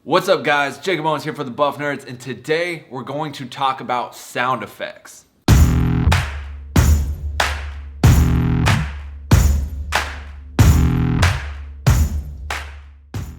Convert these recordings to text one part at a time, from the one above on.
What's up guys, Jakob Owens here for the Buff Nerds, and today we're going to talk about sound effects.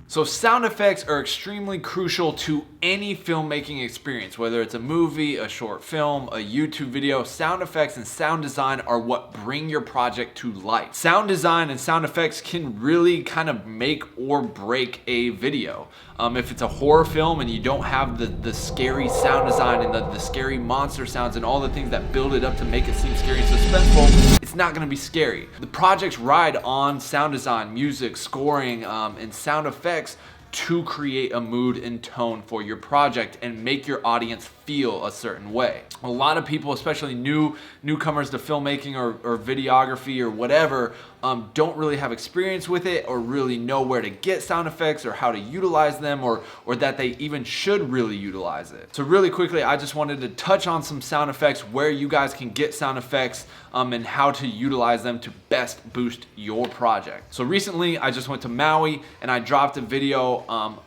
So sound effects are extremely crucial to any filmmaking experience, whether it's a movie, a short film, a YouTube video. Sound effects and sound design are what bring your project to life. Sound design and sound effects can really kind of make or break a video. If it's a horror film and you don't have the scary sound design and the scary monster sounds and all the things that build it up to make it seem scary and suspenseful, it's not gonna be scary. The projects ride on sound design, music, scoring, and sound effects to create a mood and tone for your project and make your audience feel a certain way. A lot of people, especially newcomers to filmmaking or videography or whatever, don't really have experience with it or really know where to get sound effects or how to utilize them or that they even should really utilize it. So really quickly, I just wanted to touch on some sound effects, where you guys can get sound effects and how to utilize them to best boost your project. So recently I just went to Maui and I dropped a video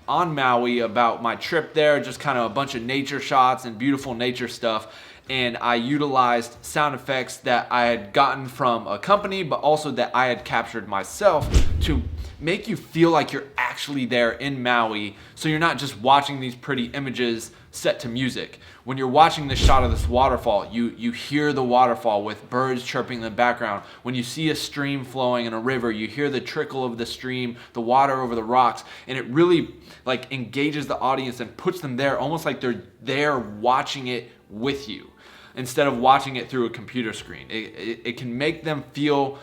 on Maui about my trip there, just kind of a bunch of nature shots and beautiful nature stuff. And I utilized sound effects that I had gotten from a company, but also that I had captured myself to make you feel like you're actually there in Maui, so you're not just watching these pretty images set to music. When you're watching this shot of this waterfall, you hear the waterfall with birds chirping in the background. When you see a stream flowing in a river, you hear the trickle of the stream, the water over the rocks, and it really like engages the audience and puts them there almost like they're there watching it with you, instead of watching it through a computer screen. It can make them feel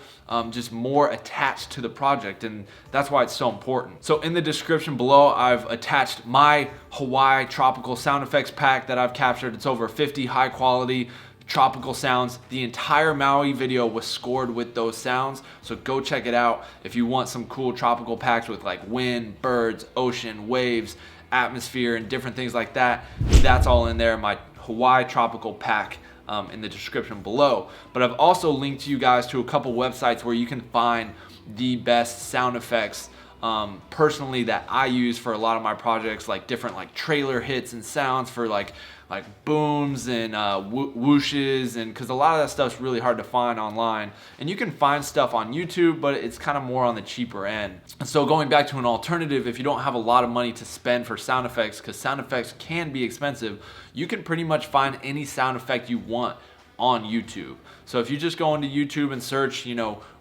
just more attached to the project, and that's why it's so important. So in the description below, I've attached my Hawaii tropical sound effects pack that I've captured. It's over 50 high quality tropical sounds. The entire Maui video was scored with those sounds, so go check it out if you want some cool tropical packs with like wind, birds, ocean, waves, atmosphere, and different things like that. That's all in there, my Hawaii tropical pack, in the description below. But I've also linked you guys to a couple websites where you can find the best sound effects personally that I use for a lot of my projects, like different like trailer hits and sounds for like booms and whooshes, and because a lot of that stuff's really hard to find online, and you can find stuff on YouTube, but it's kind of more on the cheaper end. And so going back to an alternative, if you don't have a lot of money to spend for sound effects, because sound effects can be expensive, you can pretty much find any sound effect you want on YouTube. So if you just go into YouTube and search,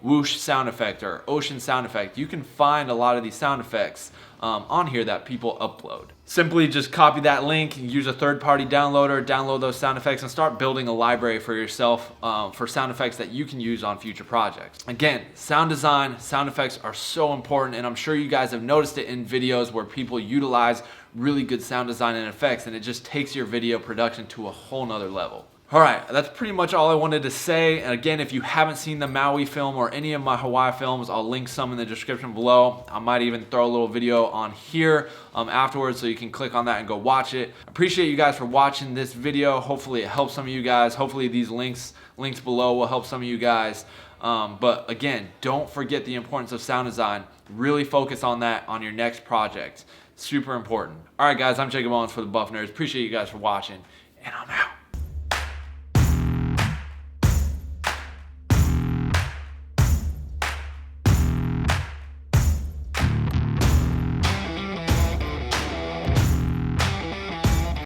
whoosh sound effect or ocean sound effect, you can find a lot of these sound effects on here that people upload. Simply just copy that link, use a third-party downloader, download those sound effects, and start building a library for yourself for sound effects that you can use on future projects. Again, sound design, sound effects are so important, and I'm sure you guys have noticed it in videos where people utilize really good sound design and effects, and it just takes your video production to a whole nother level. All right, that's pretty much all I wanted to say. And again, if you haven't seen the Maui film or any of my Hawaii films, I'll link some in the description below. I might even throw a little video on here afterwards, so you can click on that and go watch it. Appreciate you guys for watching this video. Hopefully it helps some of you guys. Hopefully these links below will help some of you guys. But again, don't forget the importance of sound design. Really focus on that on your next project. Super important. All right, guys, I'm Jakob Owens for the Buff Nerds. Appreciate you guys for watching, and I'm out.